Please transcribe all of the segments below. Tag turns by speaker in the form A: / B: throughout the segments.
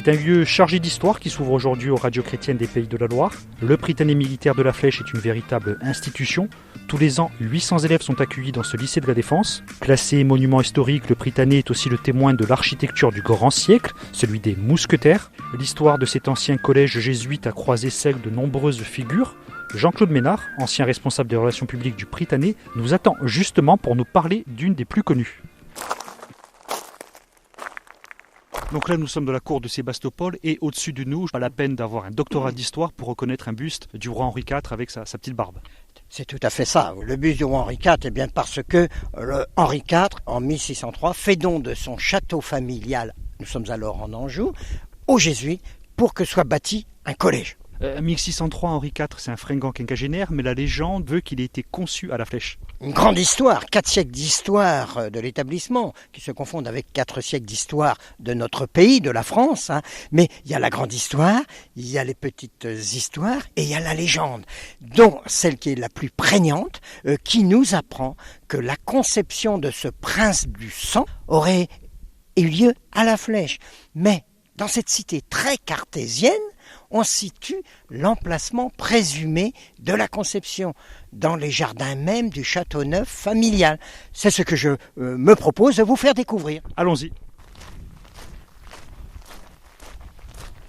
A: C'est un lieu chargé d'histoire qui s'ouvre aujourd'hui aux radios chrétiennes des Pays de la Loire. Le Prytanée militaire de la Flèche est une véritable institution. Tous les ans, 800 élèves sont accueillis dans ce lycée de la Défense. Classé monument historique, le Prytanée est aussi le témoin de l'architecture du grand siècle, celui des mousquetaires. L'histoire de cet ancien collège jésuite a croisé celle de nombreuses figures. Jean-Claude Ménard, ancien responsable des relations publiques du Prytanée, nous attend justement pour nous parler d'une des plus connues. Donc là, nous sommes dans la cour de Sébastopol et au-dessus de nous, pas la peine d'avoir un doctorat d'histoire pour reconnaître un buste du roi Henri IV avec sa petite barbe.
B: C'est tout à fait ça. Le buste du roi Henri IV, eh bien parce que Henri IV, en 1603, fait don de son château familial, nous sommes alors en Anjou, aux jésuites pour que soit bâti un collège.
A: 1603, Henri IV, c'est un fringant quinquagénaire, mais la légende veut qu'il ait été conçu à la Flèche.
B: Une grande histoire, 4 siècles d'histoire de l'établissement, qui se confondent avec 4 siècles d'histoire de notre pays, de la France. Mais il y a la grande histoire, il y a les petites histoires et il y a la légende, dont celle qui est la plus prégnante, qui nous apprend que la conception de ce prince du sang aurait eu lieu à la Flèche. Mais dans cette cité très cartésienne, on situe l'emplacement présumé de la conception, dans les jardins même du château neuf familial. C'est ce que je me propose de vous faire découvrir.
A: Allons-y.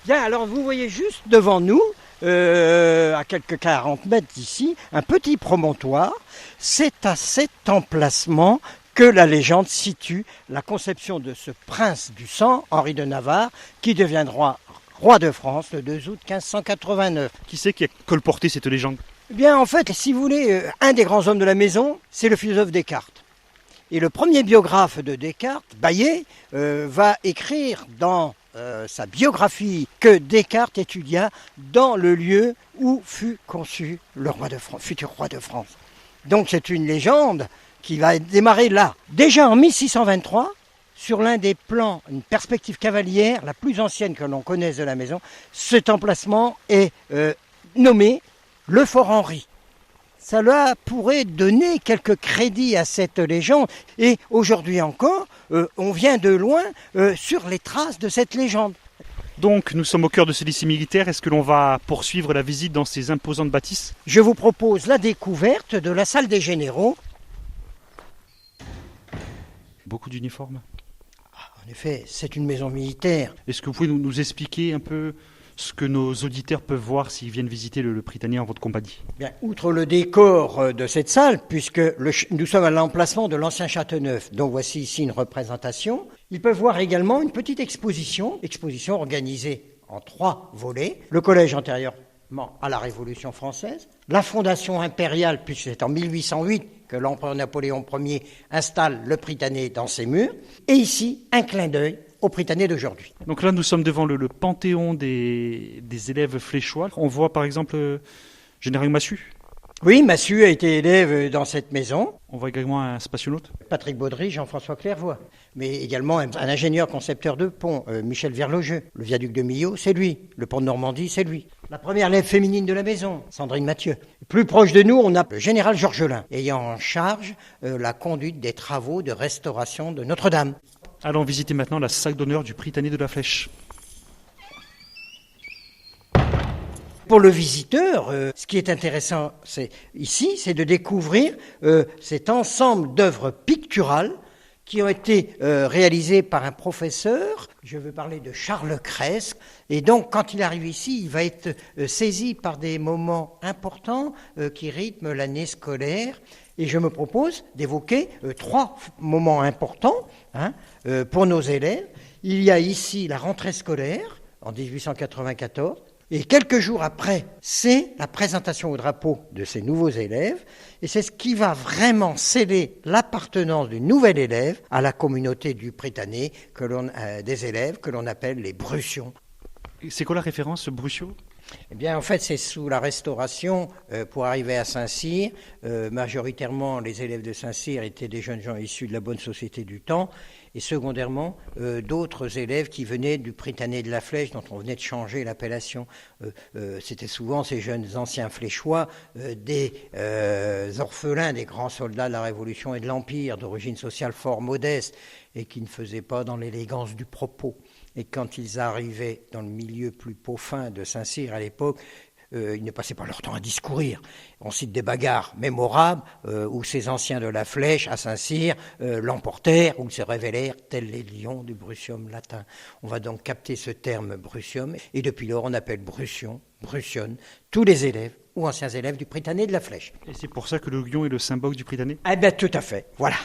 B: Bien, alors vous voyez juste devant nous, à quelques 40 mètres d'ici, un petit promontoire. C'est à cet emplacement que la légende situe la conception de ce prince du sang, Henri de Navarre, qui deviendra roi de France le 2 août 1589.
A: Qui c'est qui a colporté cette légende ?
B: Eh bien, en fait, si vous voulez, un des grands hommes de la maison, c'est le philosophe Descartes. Et le premier biographe de Descartes, Baillet, va écrire dans sa biographie que Descartes étudia dans le lieu où fut conçu le roi de France, futur roi de France. Donc c'est une légende qui va démarrer là. Déjà en 1623, sur l'un des plans, une perspective cavalière, la plus ancienne que l'on connaisse de la maison, cet emplacement est nommé le Fort Henri. Cela pourrait donner quelques crédits à cette légende. Et aujourd'hui encore, on vient de loin sur les traces de cette légende.
A: Donc nous sommes au cœur de ce lycée militaire. Est-ce que l'on va poursuivre la visite dans ces imposantes bâtisses ?
B: Je vous propose la découverte de la salle des généraux.
A: Beaucoup d'uniformes.
B: En effet, c'est une maison militaire.
A: Est-ce que vous pouvez nous expliquer un peu ce que nos auditeurs peuvent voir s'ils viennent visiter le Prytanée en votre compagnie ?
B: Bien, outre le décor de cette salle, puisque nous sommes à l'emplacement de l'ancien Châteauneuf, donc voici ici une représentation, ils peuvent voir également une petite exposition organisée en 3 volets. Le collège antérieurement à la Révolution française, la fondation impériale, puisque c'est en 1808 que l'empereur Napoléon Ier installe le Prytanée dans ses murs, et ici, un clin d'œil au Prytanée d'aujourd'hui.
A: Donc là, nous sommes devant le panthéon des élèves fléchois. On voit par exemple Général Massu.
B: Oui, Massu a été élève dans cette maison.
A: On voit également un spationaute.
B: Patrick Baudry, Jean-François Clairvoy. Mais également un ingénieur concepteur de pont, Michel Verlogeux. Le viaduc de Millau, c'est lui. Le pont de Normandie, c'est lui. La première élève féminine de la maison, Sandrine Mathieu. Plus proche de nous, on a le général Georgelin, ayant en charge la conduite des travaux de restauration de Notre-Dame.
A: Allons visiter maintenant la salle d'honneur du Prytanée de la Flèche.
B: Pour le visiteur, ce qui est intéressant c'est de découvrir cet ensemble d'œuvres picturales qui ont été réalisées par un professeur. Je veux parler de Charles Cresque. Et donc, quand il arrive ici, il va être saisi par des moments importants qui rythment l'année scolaire. Et je me propose d'évoquer 3 moments importants pour nos élèves. Il y a ici la rentrée scolaire en 1894. Et quelques jours après, c'est la présentation au drapeau de ces nouveaux élèves. Et c'est ce qui va vraiment sceller l'appartenance du nouvel élève à la communauté du Prytanée, des élèves que l'on appelle les Brucions.
A: C'est quoi la référence, ce Bruchot ?
B: Eh bien, en fait, c'est sous la Restauration, pour arriver à Saint-Cyr. Majoritairement, les élèves de Saint-Cyr étaient des jeunes gens issus de la bonne société du temps. Et secondairement, d'autres élèves qui venaient du Prytanée de la Flèche, dont on venait de changer l'appellation. C'était souvent ces jeunes anciens fléchois, des orphelins des grands soldats de la Révolution et de l'Empire, d'origine sociale fort modeste, et qui ne faisaient pas dans l'élégance du propos. Et quand ils arrivaient dans le milieu plus peaufin de Saint-Cyr à l'époque, ils ne passaient pas leur temps à discourir. On cite des bagarres mémorables où ces anciens de la Flèche à Saint-Cyr l'emportèrent ou se révélèrent tels les lions du Brutium latin. On va donc capter ce terme Brutium et depuis lors on appelle Brution, Brutionne, tous les élèves ou anciens élèves du Prytanée de la Flèche.
A: Et c'est pour ça que le lion est le symbole du Prytanée ?
B: Eh bien tout à fait, voilà.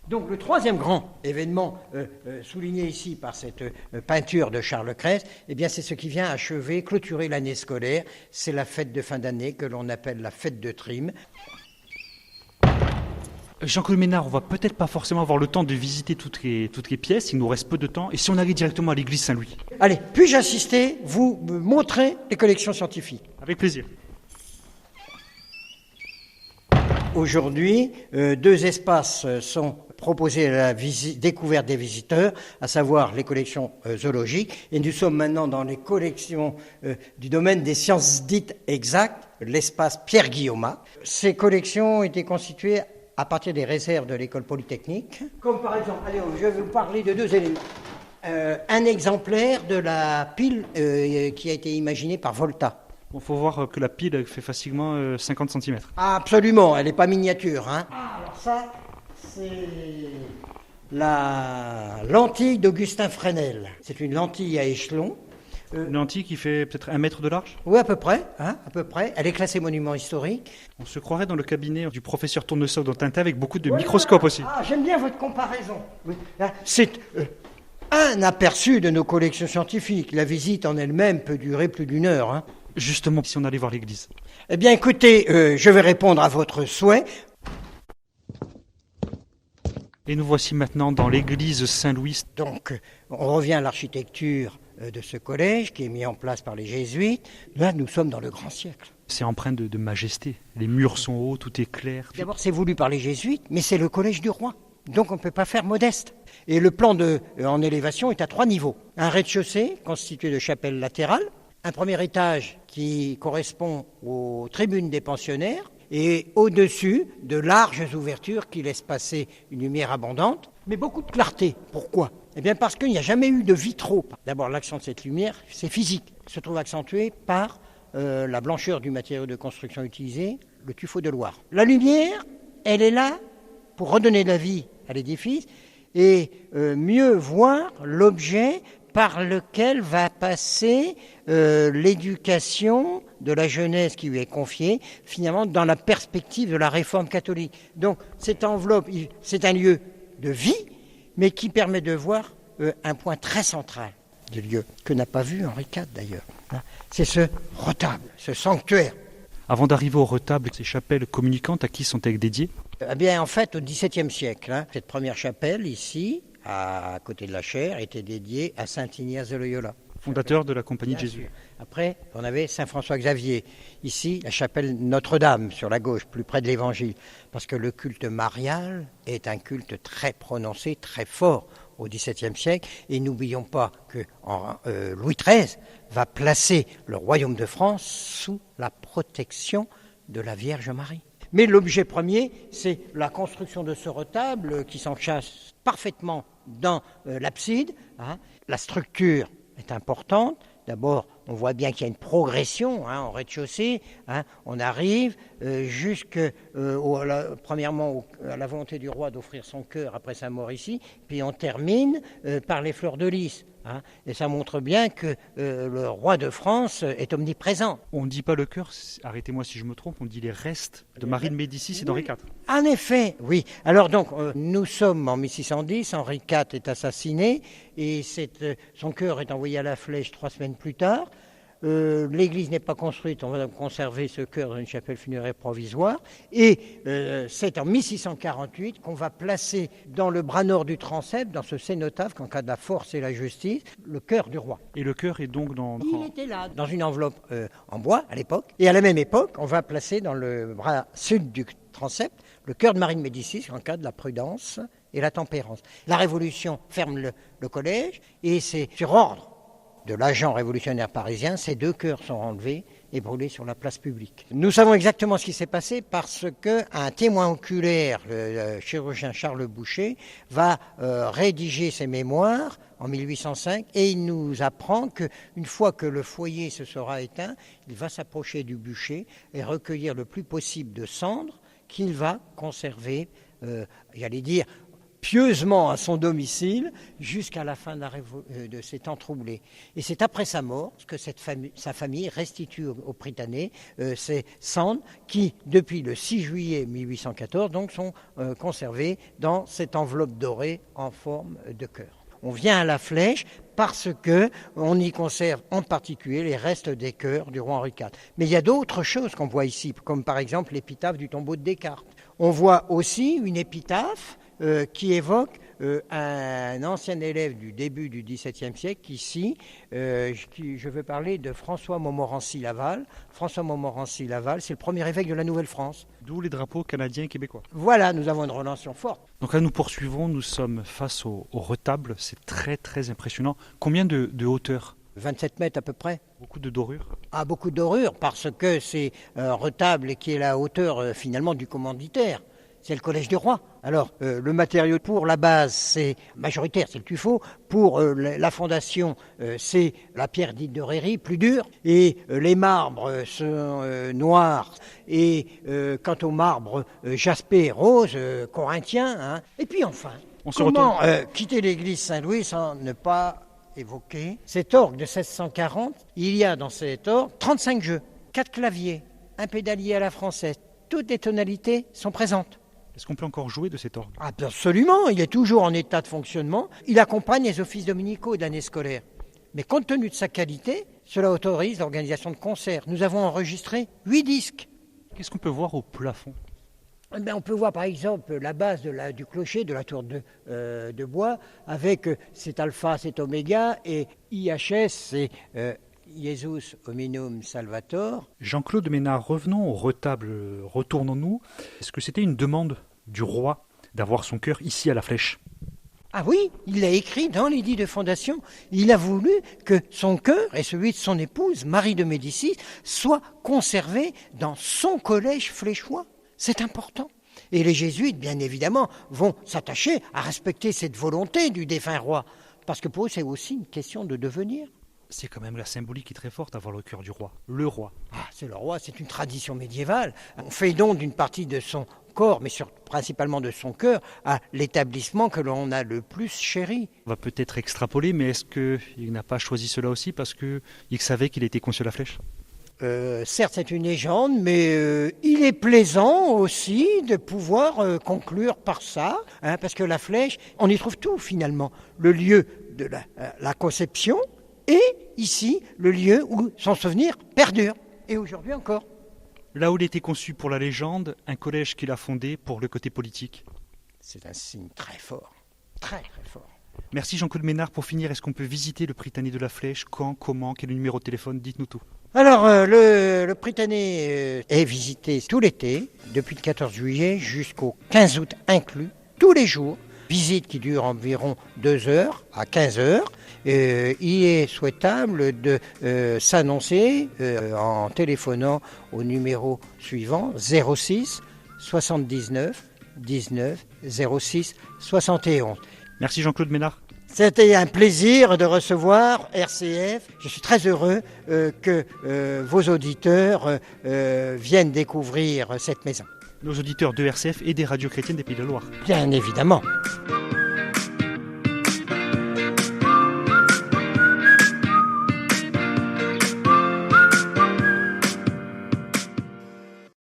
B: Donc le troisième grand événement souligné ici par cette peinture de Charles Crais, eh bien c'est ce qui vient achever, clôturer l'année scolaire. C'est la fête de fin d'année que l'on appelle la fête de Trim.
A: Jean-Claude Ménard, on va peut-être pas forcément avoir le temps de visiter toutes les pièces, il nous reste peu de temps. Et si on allait directement à l'église Saint-Louis ?
B: Allez, puis-je insister, vous me montrer les collections scientifiques ?
A: Avec plaisir.
B: Aujourd'hui, deux espaces sont proposés à la découverte des visiteurs, à savoir les collections zoologiques. Et nous sommes maintenant dans les collections du domaine des sciences dites exactes, l'espace Pierre-Guillaumat. Ces collections ont été constituées à partir des réserves de l'école polytechnique. Comme par exemple, allez, je vais vous parler de deux éléments. Un exemplaire de la pile qui a été imaginée par Volta.
A: Il faut voir que la pile fait facilement 50 cm.
B: Absolument, elle n'est pas miniature. Hein. Alors ça, c'est la lentille d'Augustin Fresnel. C'est une lentille à échelon.
A: Une lentille qui fait peut-être 1 mètre de large ?
B: Oui, à peu près. À peu près. Elle est classée monument historique.
A: On se croirait dans le cabinet du professeur Tournesol dans Tintin avec beaucoup de microscopes aussi.
B: Ah, j'aime bien votre comparaison. Oui. C'est un aperçu de nos collections scientifiques. La visite en elle-même peut durer plus d'1 heure. Hein.
A: Justement, si on allait voir l'église.
B: Eh bien, écoutez, je vais répondre à votre souhait.
A: Et nous voici maintenant dans l'église Saint-Louis.
B: Donc, on revient à l'architecture de ce collège qui est mis en place par les jésuites. Là, nous sommes dans le grand siècle.
A: C'est empreint de majesté. Les murs sont hauts, tout est clair.
B: D'abord, c'est voulu par les jésuites, mais c'est le collège du roi. Donc, on ne peut pas faire modeste. Et le plan en élévation est à 3 niveaux. Un rez-de-chaussée constitué de chapelles latérales, un premier étage qui correspond aux tribunes des pensionnaires et au-dessus de larges ouvertures qui laissent passer une lumière abondante, mais beaucoup de clarté. Pourquoi ? Eh bien parce qu'il n'y a jamais eu de vitraux. D'abord, l'accent de cette lumière, c'est physique, se trouve accentué par la blancheur du matériau de construction utilisé, le tuffeau de Loire. La lumière, elle est là pour redonner de la vie à l'édifice et mieux voir l'objet par lequel va passer l'éducation de la jeunesse qui lui est confiée, finalement dans la perspective de la réforme catholique. Donc cette enveloppe, c'est un lieu de vie, mais qui permet de voir un point très central du lieu, que n'a pas vu Henri IV d'ailleurs. C'est ce retable, ce sanctuaire.
A: Avant d'arriver au retable, ces chapelles communicantes, à qui sont-elles dédiées ?
B: Eh bien en fait au XVIIe siècle, cette première chapelle ici, à côté de la Chaire, était dédié à saint Ignace de Loyola.
A: Fondateur de la Compagnie de Jésus.
B: Après, on avait saint François Xavier. Ici, la chapelle Notre-Dame, sur la gauche, plus près de l'Évangile. Parce que le culte marial est un culte très prononcé, très fort au XVIIe siècle. Et n'oublions pas que Louis XIII va placer le royaume de France sous la protection de la Vierge Marie. Mais l'objet premier, c'est la construction de ce retable qui s'enchâsse parfaitement dans l'abside. Hein. La structure est importante. D'abord, on voit bien qu'il y a une progression en rez-de-chaussée. On arrive premièrement à la volonté du roi d'offrir son cœur après sa mort ici, puis on termine par les fleurs de lys. Et ça montre bien que le roi de France est omniprésent.
A: On ne dit pas le cœur, arrêtez-moi si je me trompe, on dit les restes de Marie de Médicis et d'Henri IV.
B: En effet, oui. Alors donc, nous sommes en 1610, Henri IV est assassiné, et son cœur est envoyé à la Flèche 3 semaines plus tard. L'église n'est pas construite, on va conserver ce cœur dans une chapelle funéraire provisoire. Et c'est en 1648 qu'on va placer dans le bras nord du transept, dans ce cénotaphe qu'en cas de la force et la justice, le cœur du roi.
A: Et le cœur est donc
B: Il était là, dans une enveloppe en bois à l'époque. Et à la même époque, on va placer dans le bras sud du transept le cœur de Marie de Médicis en cas de la prudence et la tempérance. La Révolution ferme le collège et c'est sur ordre de l'agent révolutionnaire parisien, ces 2 cœurs sont enlevés et brûlée sur la place publique. Nous savons exactement ce qui s'est passé parce qu'un témoin oculaire, le chirurgien Charles Boucher, va rédiger ses mémoires en 1805 et il nous apprend qu'une fois que le foyer se sera éteint, il va s'approcher du bûcher et recueillir le plus possible de cendres qu'il va conserver, j'allais dire, pieusement à son domicile jusqu'à la fin de ces temps troublés. Et c'est après sa mort que sa famille restitue aux Prytanée ces cendres qui, depuis le 6 juillet 1814, donc, sont conservées dans cette enveloppe dorée en forme de cœur. On vient à la Flèche parce qu'on y conserve en particulier les restes des cœurs du roi Henri IV. Mais il y a d'autres choses qu'on voit ici, comme par exemple l'épitaphe du tombeau de Descartes. On voit aussi une épitaphe qui évoque un ancien élève du début du XVIIe siècle, ici, je veux parler de François Montmorency-Laval. François Montmorency-Laval, c'est le premier évêque de la Nouvelle-France.
A: D'où les drapeaux canadiens et québécois.
B: Voilà, nous avons une relation forte.
A: Donc là, nous poursuivons, nous sommes face au retable, c'est très très impressionnant. Combien de hauteur ?
B: 27 mètres à peu près.
A: Beaucoup de dorures.
B: Ah, beaucoup de dorures, parce que c'est un retable qui est la hauteur finalement du commanditaire. C'est le Collège du Roi. Alors, le matériau pour la base, c'est majoritaire, c'est le tuffeau. Pour la fondation, c'est la pierre dite de Réry, plus dure. Et les marbres sont noirs. Et quant au marbre jaspé rose, corinthien. Hein. Et puis enfin, comment quitter l'église Saint-Louis sans ne pas évoquer cet orgue de 1640? Il y a dans cet orgue 35 jeux, 4 claviers, un pédalier à la française. Toutes les tonalités sont présentes.
A: Est-ce qu'on peut encore jouer de cet orgue ?
B: Absolument, il est toujours en état de fonctionnement. Il accompagne les offices dominicaux de l'année scolaire. Mais compte tenu de sa qualité, cela autorise l'organisation de concerts. Nous avons enregistré 8 disques.
A: Qu'est-ce qu'on peut voir au plafond ?
B: On peut voir par exemple la base du clocher de la tour de bois avec cet alpha, cet oméga et IHS, c'est Jesus Hominum Salvator.
A: Jean-Claude Ménard, revenons au retable, retournons-nous. Est-ce que c'était une demande du roi d'avoir son cœur ici à la Flèche ?
B: Ah oui, il l'a écrit dans l'édit de fondation. Il a voulu que son cœur et celui de son épouse, Marie de Médicis, soient conservés dans son collège fléchois. C'est important. Et les jésuites, bien évidemment, vont s'attacher à respecter cette volonté du défunt roi. Parce que pour eux, c'est aussi une question de devenir.
A: C'est quand même la symbolique qui est très forte, avoir le cœur du roi, le roi.
B: Ah, c'est le roi, c'est une tradition médiévale. On fait don d'une partie de son corps, mais principalement de son cœur, à l'établissement que l'on a le plus chéri.
A: On va peut-être extrapoler, mais est-ce qu'il n'a pas choisi cela aussi parce qu'il savait qu'il était conçu à la Flèche ?
B: Certes, c'est une légende, mais il est plaisant aussi de pouvoir conclure par ça, hein, parce que la Flèche, on y trouve tout finalement. Le lieu de la conception, et ici, le lieu où son souvenir perdure, et aujourd'hui encore.
A: Là où il était conçu pour la légende, un collège qu'il a fondé pour le côté politique.
B: C'est un signe très fort, très très fort.
A: Merci Jean-Claude Ménard. Pour finir, est-ce qu'on peut visiter le Prytanée de la Flèche ? Quand, comment, quel numéro de téléphone ? Dites-nous tout.
B: Alors, le Prytanée est visité tout l'été, depuis le 14 juillet jusqu'au 15 août inclus, tous les jours. Visite qui dure environ 2 heures à 15 heures. Il est souhaitable de s'annoncer en téléphonant au numéro suivant 06 79 19 06 71.
A: Merci Jean-Claude Ménard.
B: C'était un plaisir de recevoir RCF. Je suis très heureux que vos auditeurs viennent découvrir cette maison.
A: Nos auditeurs de RCF et des radios chrétiennes des Pays de la Loire.
B: Bien évidemment.